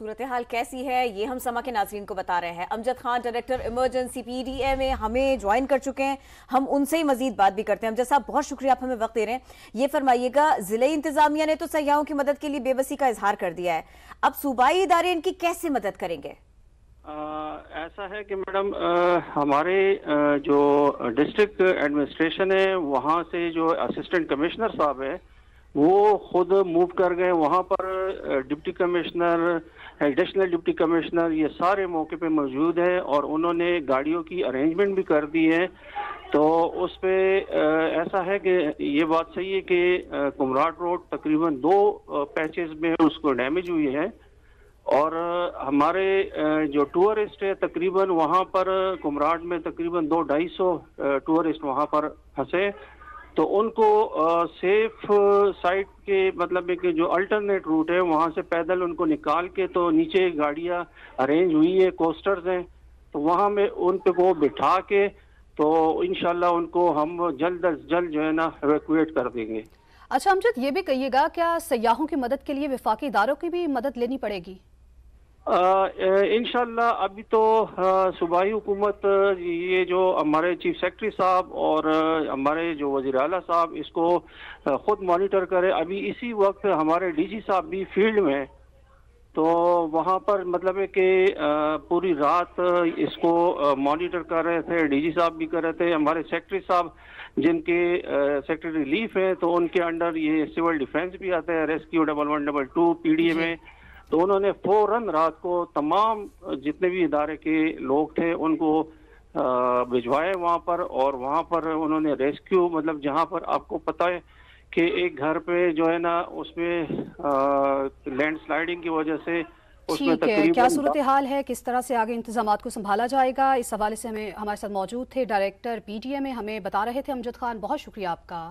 सूरत हाल कैसी है ये हम समा के नाज़रीन को बता रहे हैं। Amjad Khan director emergency PDA में हमें ज्वाइन कर चुके हैं, हम उनसे ही मजीद बात भी करते हैं। अमजद साहब बहुत शुक्रिया, आप हमें वक्त दे रहे हैं। ये फरमाइएगा, जिले इंतजामिया ने तो सयाहों की मदद के लिए बेबसी का इजहार कर दिया है, अब सूबाई इदारे इनकी कैसे मदद करेंगे? ऐसा है कि मैडम हमारे जो डिस्ट्रिक्ट एडमिनिस्ट्रेशन है वहाँ से जो असिस्टेंट कमिश्नर साहब है वो खुद मूव कर गए वहाँ पर। Deputy commissioner, additional deputy commissioner, ये सारे मौके पे मौजूद हैं और उन्होंने गाड़ियों की अरेंजमेंट भी कर दी है। तो उस पे ऐसा है कि ये बात सही है कि कुमराट रोड तकरीबन 2 पैचेस में उसको डैमेज हुई है और हमारे जो टूरिस्ट है तकरीबन वहाँ पर कुमराट में तकरीबन 200-250 टूरिस्ट वहाँ पर फंसे, तो उनको सेफ साइड के मतलब है कि जो अल्टरनेट रूट है वहाँ से पैदल उनको निकाल के तो नीचे गाड़ियाँ अरेंज हुई है, कोस्टर्स हैं, तो वहाँ में उन पे को बिठा के तो इंशाल्लाह उनको हम जल्द अज जल्द जो है ना एवैक्यूएट कर देंगे। अच्छा अमजद, ये भी कहिएगा क्या सयाहों की मदद के लिए विफाकी इदारों की भी मदद लेनी पड़ेगी? इंशाल्लाह अभी तो सूबाई हुकूमत ये जो हमारे चीफ सेक्रेटरी साहब और हमारे जो वज़ीर आला साहब इसको खुद मॉनिटर करे। अभी इसी वक्त हमारे डीजी साहब भी फील्ड में हैं, तो वहाँ पर मतलब है कि पूरी रात इसको मॉनिटर कर रहे थे, डीजी साहब भी कर रहे थे। हमारे सेक्रेटरी साहब जिनके सेक्रेटरी रिलीफ हैं तो उनके अंडर ये सिविल डिफेंस भी आता है, रेस्क्यू 1112 पीडीए में, तो उन्होंने फौरन रात को तमाम जितने भी इदारे के लोग थे उनको भिजवाए वहाँ पर, और वहाँ पर उन्होंने रेस्क्यू मतलब जहाँ पर आपको पता है कि एक घर पे जो है ना उसमें लैंडस्लाइडिंग की वजह से उसमें तकरीबन क्या सूरत हाल है, किस तरह से आगे इंतजामात को संभाला जाएगा, इस हवाले से हमारे साथ मौजूद थे डायरेक्टर पीडीए में, हमें बता रहे थे अमजद खान, बहुत शुक्रिया आपका।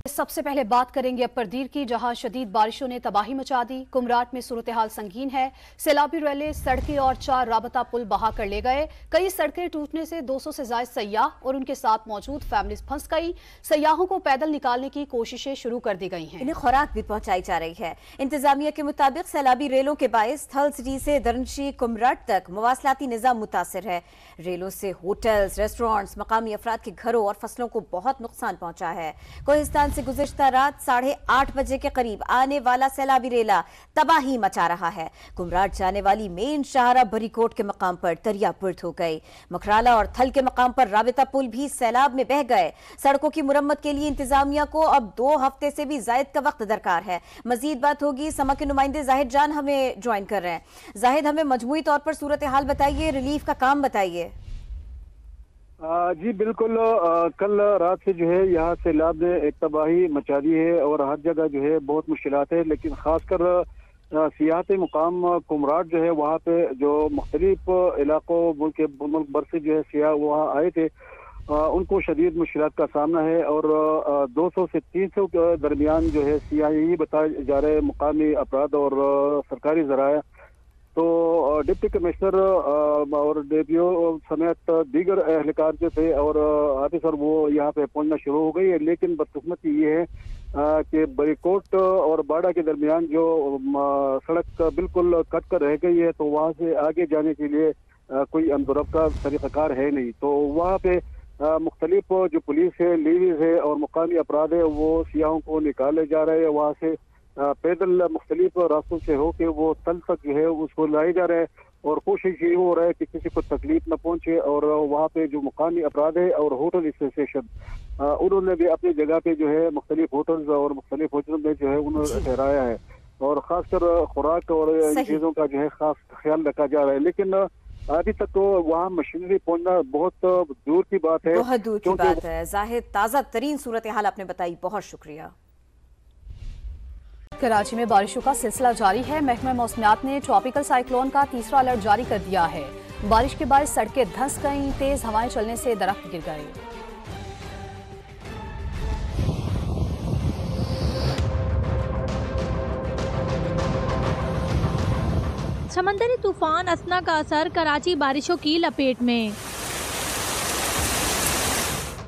सबसे पहले बात करेंगे अपर-दीर की, जहां शदीद बारिशों ने तबाही मचा दी। कुमराट में सूरत हाल संगीन है, सैलाबी रैले सड़कें और 4 राबता पुल बहा कर ले गए। कई सड़कें टूटने से 200 से ज्यादा सयाह और उनके साथ मौजूद फैमिलीज फंस गई। सयाहों को पैदल निकालने की कोशिशें शुरू कर दी गई हैं। इन्हें खुराक भी पहुंचाई जा रही है। इंतजामिया के मुताबिक सैलाबी रेलों के बायस थल सिटी से दरनशी कुमराट तक मवासलाती निजाम मुतासर है। रेलों से होटल्स, रेस्टोरेंट्स, मकामी अफराद के घरों और फसलों को बहुत नुकसान पहुंचा है। कोहिस्तान से गुज़िश्ता रात 8:30 बजे के करीब आने वाला सैलाबी रेला तबाही मचा रहा है। कुमराट जाने वाली मेन शाहरा बरीकोट के मकाम पर दरियापुर्द हो गई। मखराला और थल के मकाम पर राबिता पुल भी सैलाब में बह गए। सड़कों की मुरम्मत के लिए इंतजामिया को अब 2 हफ्ते से भी जायद का वक्त दरकार है। मजीद बात होगी, समा के नुमाइंदे जाहिद जान हमें ज्वाइन कर रहे हैं। जाहिद, हमें मजमूई तौर पर सूरत हाल बताइए, रिलीफ का काम बताइए। जी बिल्कुल, कल रात से जो है यहाँ सैलाब ने एक तबाही मचा दी है और हर जगह जो है बहुत मुश्किलात है, लेकिन खासकर सियाहती मुकाम कुमराट जो है वहाँ पे जो मुख्तलिफ इलाकों मुल्क भर से जो है सियाह वहाँ आए थे, उनको शदीद मुश्किलात का सामना है और 200 से 300 के दरमियान जो है सियाह यही बताए जा रहे मुकामी अफराद और सरकारी ज़राया। तो डिप्टी कमिश्नर और डीपीओ समेत दीगर एहलकार जो थे और ऑफिसर वो यहाँ पे पहुंचना शुरू हो गई है, लेकिन बदकिस्मती ये है कि बरीकोट और बाड़ा के दरमियान जो सड़क बिल्कुल कट कर रह गई है, तो वहाँ से आगे जाने के लिए कोई अमदरफ का तरीक़ाकार है नहीं। तो वहाँ पे मुख्तलिफ जो पुलिस है, लेडीज है और मुकामी अफराद है वो सियाहों को निकाले जा रहे हैं वहाँ से पैदल मुख्तलिफ रास्तों से होके वो तल तक जो है उसको लाए जा रहे हैं और कोशिश ये हो रहा है कि किसी को तकलीफ न पहुंचे। और वहाँ पे जो मुकामी अफराद है और होटल एसोसिएशन उन्होंने भी अपनी जगह पे जो है मुख्तलिफ होटल्स और मुख्तलिफ होटल में जो है उन्होंने ठहराया है और खासकर खुराक और इन चीज़ों का जो है खास ख्याल रखा जा रहा है। लेकिन अभी तक तो वहाँ मशीनरी पहुंचना बहुत दूर की बात है, बहुत दूर की बात है। जाहिद, ताज़ा तरीन सूरत हाल आपने बताई, बहुत शुक्रिया। कराची में बारिशों का सिलसिला जारी है। महकमा मौसमियात ने ट्रॉपिकल साइक्लोन का 3रा अलर्ट जारी कर दिया है। बारिश के बाद सड़कें धंस गईं, तेज हवाएं चलने से दरख्त गिर गए। समंदरी तूफान असना का असर कराची बारिशों की लपेट में।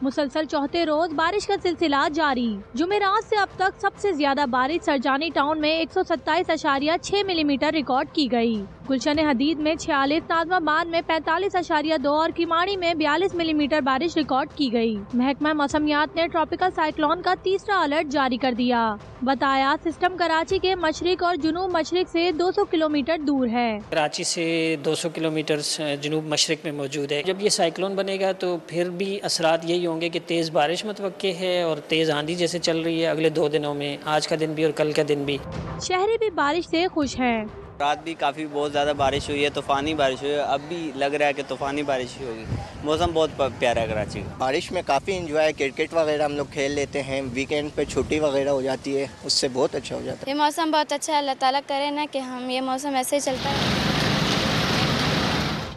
मुसलसल चौथे रोज बारिश का सिलसिला जारी। जुमेरात से अब तक सबसे ज्यादा बारिश सरजानी टाउन में 127.6 मिलीमीटर रिकॉर्ड की गई। गुलशन हदीद में 46, नाजमाबाद में 45.2 और किमाड़ी में 42 मिलीमीटर बारिश रिकॉर्ड की गई। महकमा मौसमियात ने ट्रॉपिकल साइक्लोन का तीसरा अलर्ट जारी कर दिया। बताया सिस्टम कराची के मशरिक और जुनूब मशरिक से 200 किलोमीटर दूर है। कराची से 200 किलोमीटर जुनूब मशरिक में मौजूद है। जब ये साइक्लोन बनेगा तो फिर भी असरात यही होंगे कि तेज़ बारिश मुतवक्के है और तेज़ आंधी जैसे चल रही है अगले 2 दिनों में, आज का दिन भी और कल का दिन भी। शहरी भी बारिश से खुश हैं। रात भी काफ़ी बहुत ज़्यादा बारिश हुई है, तूफ़ानी बारिश हुई है। अब भी लग रहा है कि तूफ़ानी बारिश ही होगी। मौसम बहुत प्यारा है कराची का। बारिश में काफ़ी इंजॉय है, क्रिकेट वगैरह हम लोग खेल लेते हैं, वीकेंड पे छुट्टी वगैरह हो जाती है, उससे बहुत अच्छा हो जाता है। ये मौसम बहुत अच्छा है, अल्लाह ताला करे ना कि हम ये मौसम ऐसे ही चलता है।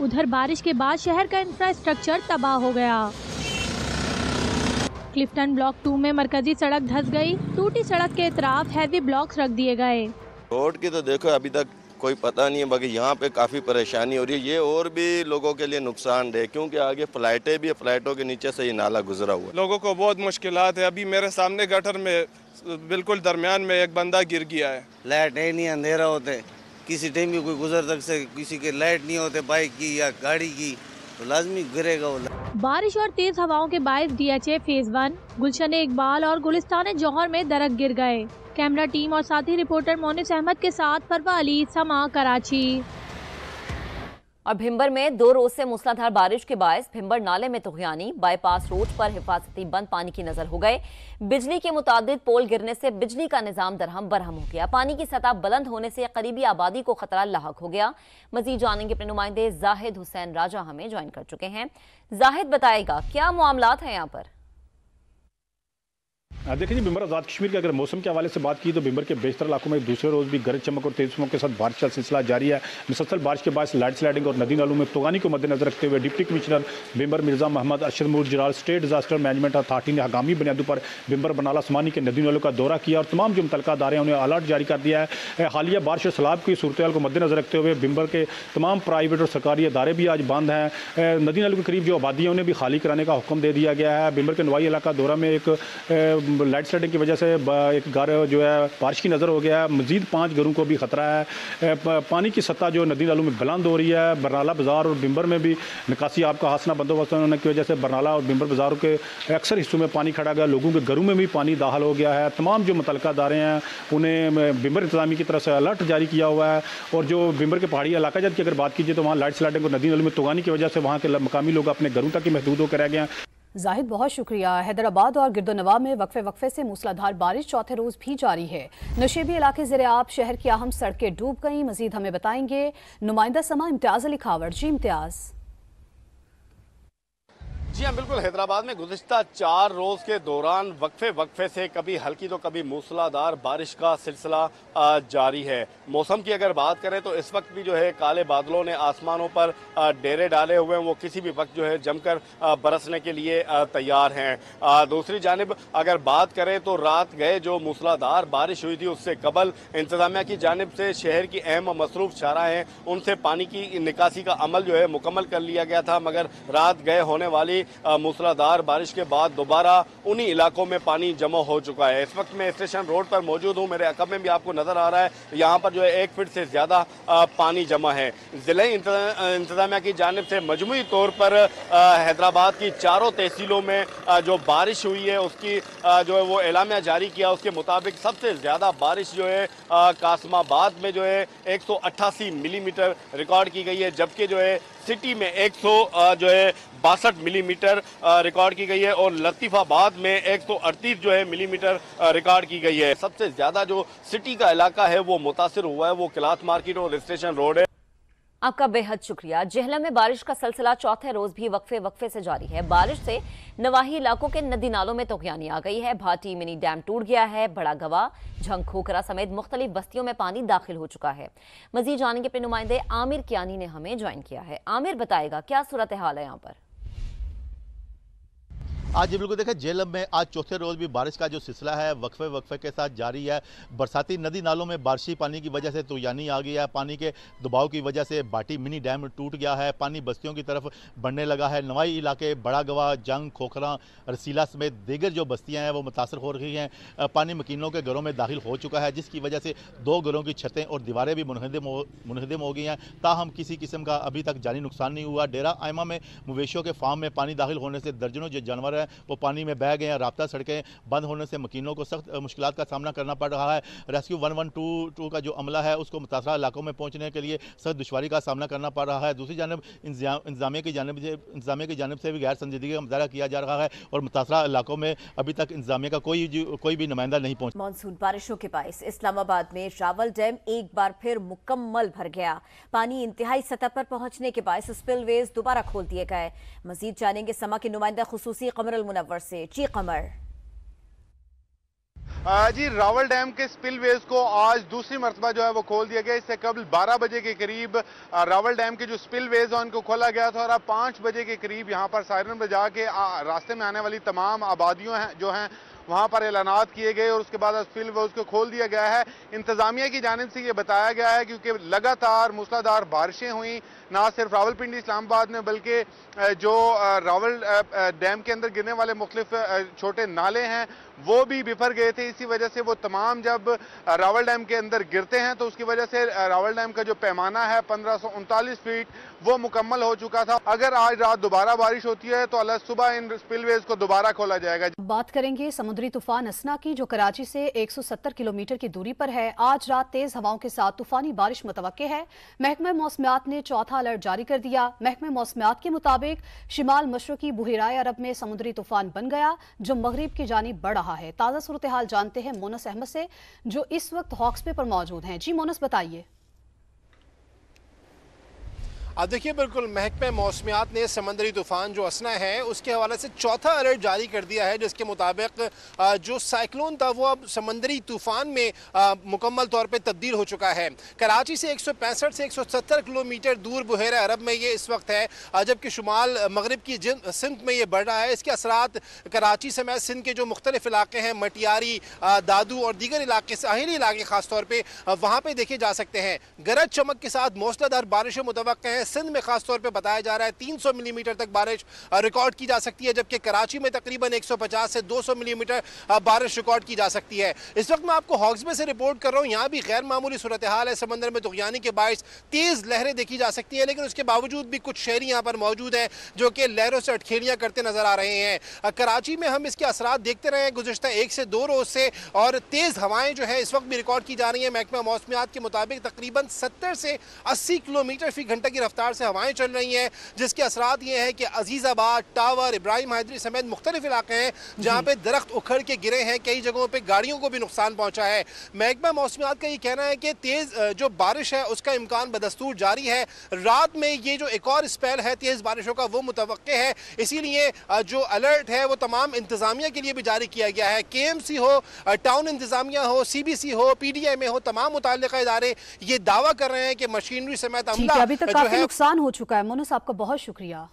उधर बारिश के बाद शहर का इंफ्रास्ट्रक्चर तबाह हो गया। क्लिफ्टन ब्लॉक 2 में मरकजी सड़क धंस गई। टूटी सड़क के इतराफ हैवी ब्लॉक्स रख दिए गए। रोड की तो देखो अभी तक कोई पता नहीं है, बाकी यहाँ पे काफ़ी परेशानी हो रही है। ये और भी लोगों के लिए नुकसानदेह, क्योंकि आगे फ्लाइटें भी, फ्लाइटों के नीचे से ये नाला गुजरा हुआ है। लोगों को बहुत मुश्किलात है। अभी मेरे सामने गटर में बिल्कुल दरमियान में एक बंदा गिर गया है। लाइट है नहीं, अंधेरा होता है, किसी टाइम भी कोई गुजर सकता है। किसी के लाइट नहीं होते बाइक की या गाड़ी की तो लाजमी गिरेगा वो। बारिश और तेज हवाओं के बायस DHA फेज 1, गुलशन इकबाल और गुलिस्तान जौहर में दरख्त गिर गए। कैमरा टीम और साथी रिपोर्टर मोनिस अहमद के साथ फरवा अली, समा, कराची। और भिंबर में 2 रोज से मूसलाधार बारिश के बायस भिंबर नाले में तुगयानी, बाईपास रोड पर हिफाजती बंद पानी की नजर हो गए। बिजली के मुतादिद पोल गिरने से बिजली का निजाम दरहम बरहम हो गया। पानी की सतह बुलंद होने से करीबी आबादी को खतरा लाहक हो गया। मजीद जानेंगे अपने नुमाइंदे जाहिद हुसैन राजा हमें ज्वाइन कर चुके हैं। जाहिद बताएगा क्या मामलात है यहाँ पर? देखिए जी, भिंबर आज़ाद कश्मीर के अगर मौसम के हवाले से बात की तो भिंबर के बेशतर इलाकों में दूसरे रोज़ भी गरज चमक और तेज चमक के साथ बारिश का सिलसिला जारी है। मुसलसल बारिश के बाद लैंड स्लाइडिंग और नदी नालों में तूफानी को मद्देनजर रखते हुए deputy commissioner Bhimber Mirza Mohammad Arshad Mujral state disaster management authority ने हंगामी बुनियादों पर भिंबर बनाला समानी के नदी नालों का दौरा किया और तमाम जो मुतल्लिका अदारे हैं उन्हें अलर्ट जारी कर दिया है। हालिया बारिश और सैलाब की सूरत हाल को मद्देनजर रखते हुए भिंबर के तमाम प्राइवेट और सरकारी अदारे भी आज बंद हैं। नदी नालों के करीब जो आबादी है उन्हें भी खाली कराने का हुक्म दे दिया गया है। भिंबर के नवाई इलाका दौरा में एक लैंड स्लाइडिंग की वजह से एक घर जो है बारिश की नज़र हो गया है। मजीद 5 घरों को भी खतरा है। पानी की सतह जो नदी नालों में बुलंद हो रही है। बरनाला बाजार और भिंबर में भी निकासी आपका हासना बंदोबस्त होने की वजह से बरनाला और भिंबर बाजारों के अक्सर हिस्सों में पानी खड़ा गया। लोगों के घरों में भी पानी दाखिल हो गया है। तमाम जो मुतल्लिका अदारे हैं उन्हें भिंबर इंतजामी की तरफ से अलर्ट जारी किया हुआ है। और जो भिंबर के पहाड़ी इलाका जब की अगर बात कीजिए तो वहाँ लाइट स्लाइडिंग और नदी नालों में तूफानी की वजह से वहाँ के मकामी लोग अपने घरों तक ही महदूद होकर रह गए हैं। जाहिद बहुत शुक्रिया। हैदराबाद और गिरदोनवा में वक्फे से मूसलाधार बारिश चौथे रोज भी जारी है। नशेबी इलाके ज़ेरे-आब शहर की अहम सड़कें डूब गईं। मजीद हमें बताएंगे नुमाइंदा समा इम्तियाज अली खावर। जी इम्तियाज। जी हाँ बिल्कुल, हैदराबाद में गुज़िश्ता 4 रोज़ के दौरान वक्फे से कभी हल्की तो कभी मूसलाधार बारिश का सिलसिला जारी है। मौसम की अगर बात करें तो इस वक्त भी जो है काले बादलों ने आसमानों पर डेरे डाले हुए हैं। वो किसी भी वक्त जो है जमकर बरसने के लिए तैयार हैं। दूसरी जानिब अगर बात करें तो रात गए जो मूसलाधार बारिश हुई थी उससे कबल इंतजामिया की जानिब से शहर की अहम मसरूफ शाहराह हैं उनसे पानी की निकासी का अमल जो है मुकम्मल कर लिया गया था। मगर रात गए होने वाली मूसलाधार बारिश के बाद दोबारा उन्हीं इलाकों में पानी जमा हो चुका है। इस वक्त मैं स्टेशन रोड पर मौजूद हूँ। मेरे अकब में भी आपको नजर आ रहा है यहाँ पर जो है 1 फीट से ज्यादा पानी जमा है। जिले इंतजामिया की जानिब से मजमूई तौर पर हैदराबाद की 4 तहसीलों में जो बारिश हुई है उसकी जो है वो एलामिया जारी किया। उसके मुताबिक सबसे ज्यादा बारिश जो है कासमाबाद में जो है 188 मिलीमीटर रिकॉर्ड की गई है, जबकि जो है सिटी में 162 मिलीमीटर रिकॉर्ड की गई है और लतीफाबाद में 138 जो है मिलीमीटर रिकॉर्ड की गई है। सबसे ज्यादा जो सिटी का इलाका है वो मुतासिर हुआ है वो क्लाथ मार्केट और स्टेशन रोड है। आपका बेहद शुक्रिया। जेहलम में बारिश का सिलसिला चौथे रोज भी वक्फे से जारी है। बारिश से नवाही इलाकों के नदी नालों में तुगयानी आ गई है। भाटी मिनी डैम टूट गया है। बड़ा गवा, झंग खोखरा समेत मुख्तलिफ बस्तियों में पानी दाखिल हो चुका है। मजीद जानेंगे अपने नुमाइंदे आमिर कियानी ने हमें ज्वाइन किया है। आमिर बताएगा क्या सूरत हाल है यहाँ पर? आज बिल्कुल देखें जेलम में आज चौथे रोज़ भी बारिश का जो सिलसिला है वक्फे के साथ जारी है। बरसाती नदी नालों में बारिशी पानी की वजह से तूफानी आ गई है। पानी के दबाव की वजह से बाटी मिनी डैम टूट गया है। पानी बस्तियों की तरफ बढ़ने लगा है। नवाई इलाके बड़ा गवा, जंग, खोखरा, रसीला समेत दीगर जो बस्तियाँ हैं वो मुतासर हो रही हैं। पानी मकीनों के घरों में दाखिल हो चुका है, जिसकी वजह से 2 घरों की छतें और दीवारें भी मुनहदम हो गई हैं। ताहम किसी किस्म का अभी तक जानी नुकसान नहीं हुआ। डेरा आयमा में मवेशियों के फार्म में पानी दाखिल होने से दर्जनों जो जानवर हैं वो पानी में बह गए हैं। राब्ता सड़कें बंद होने से मकीनों को सख्त मुश्किलात का सामना करना पड़ रहा है। रेस्क्यू 112 का जो अमला है उसको मुतासरा इलाकों में पहुंचने के लिए सख्त दुश्वारी का सामना करना पड़ रहा है। दूसरी जानब इंतजामिया की जानिब से भी गैर संजीदगी का मुजाहरा किया जा रहा है और मुतासरा इलाकों में अभी तक इंतजामिया का कोई भी नुमाइंदा नहीं पहुंचा। मानसून बारिशों के बायस इस्लामाबाद में रावल डैम एक बार फिर मुकम्मल भर गया। पानी इंतहाई सतह पर पहुंचने के बायस स्पिलवेज दोबारा खोल दिए गए। मजीद जानेंगे समा के नुमाइंदा खुसूसी कमर अल मुनव्वर से। जी कमर। जी, रावल डैम के स्पिलवेज को आज दूसरी मरतबा जो है वो खोल दिया गया। इससे कबल 12 बजे के करीब रावल डैम के जो स्पिलवेज हैं उनको खोला गया था और अब 5 बजे के करीब यहाँ पर सायरन बजा के रास्ते में आने वाली तमाम आबादियों हैं जो हैं वहाँ पर ऐलानात किए गए और उसके बाद स्पिलवेज को खोल दिया गया है। इंतजामिया की जानिब से ये बताया गया है क्योंकि लगातार मूसलाधार बारिशें हुई ना सिर्फ रावलपिंडी इस्लामाबाद में बल्कि जो रावल डैम के अंदर गिरने वाले मुख्तलिफ छोटे नाले हैं वो भी बिफर गए थे। इसी वजह से वो तमाम जब रावल डैम के अंदर गिरते हैं तो उसकी वजह से रावल डैम का जो पैमाना है 1539 फीट वो मुकम्मल हो चुका था। अगर आज रात दोबारा बारिश होती है तो अल सुबह इन स्पिलवेज को दोबारा खोला जाएगा। बात करेंगे समुद्री तूफान असना की जो कराची से 170 किलोमीटर की दूरी पर है। आज रात तेज हवाओं के साथ तूफानी बारिश मुतवक्के है। महकमा मौसमियात ने चौथा अलर्ट जारी कर दिया। महकमा मौसमियात के मुताबिक शिमाल मशरकी बुहिराए अरब में समुद्री तूफान बन गया जो मगरिब की जानिब बढ़ रहा है। ताज़ा सूरत हाल जानते हैं मोनस अहमद से जो इस वक्त हॉक्स पे पर मौजूद हैं। जी मोनस, बताइए। अब देखिए, बिल्कुल महकमा मौसमियात ने समंदरी तूफान जो असना है उसके हवाले से चौथा अलर्ट जारी कर दिया है, जिसके मुताबिक जो साइक्लोन था वो अब समंदरी तूफान में मुकम्मल तौर पे तब्दील हो चुका है। कराची से 165 से 170 किलोमीटर दूर बुहेरा अरब में ये इस वक्त है, जबकि शुमाल मगरिब की सिंध में ये बढ़ रहा है। इसके असरात कराची समेत सिंध के जो मुख्तलिफ इलाके हैं, मटियारी, दादू और दीगर इलाके, साहिली इलाके खासतौर पर वहाँ पर देखे जा सकते हैं। गरज चमक के साथ मौसलाधार बारिशें मुतवक्के हैं। सिंध में खासतौर पे बताया जा रहा है 300 मिलीमीटर तक बारिश रिकॉर्ड की जा सकती है, जबकि कराची में तकरीबन 150 से 200 मिलीमीटर बारिश रिकॉर्ड की जा सकती है। इस वक्त मैं आपको हॉक्स बे से रिपोर्ट कर रहा हूँ। यहाँ भी गैर मामूली सूरत हाल है। समंदर में तुगयानी के बायस तेज लहरें देखी जा सकती है, लेकिन उसके बावजूद भी कुछ शहरी यहाँ पर मौजूद हैं जो कि लहरों से अटखेलियाँ करते नजर आ रहे हैं। कराची में हम इसके असरात देखते रहे गुज़िश्ता 1 से 2 रोज से, और तेज हवाएं जो है इस वक्त भी रिकॉर्ड की जा रही है। महकमा मौसमियात के मुताबिक तकरीबन 70 से 80 किलोमीटर फी घंटे की रफ्तार से हवाएं चल रही हैं, जिसके असरात ये हैं कि अजीजाबाद, टावर, इब्राहिम हैदरी समेत मुख्तलिफ इलाके हैं जहाँ पे दरख्त उखड़ के गिरे हैं। कई जगहों पे गाड़ियों को भी नुकसान पहुंचा है। महकमा मौसमियात का ये कहना है कि तेज जो बारिश है उसका इम्कान बदस्तूर जारी है। रात में ये जो एक और स्पेल है तेज बारिशों का वो मुतवक्के है, इसीलिए जो अलर्ट है वो तमाम इंतजामिया के लिए भी जारी किया गया है। KMC हो, टाउन इंतजामिया हो, CBC हो, PDMA हो, तमाम मुताल्लिका इदारे ये दावा कर रहे हैं कि मशीनरी समेत अमला अभी तक काफी नुकसान हो चुका है। मोनस, आपका बहुत शुक्रिया।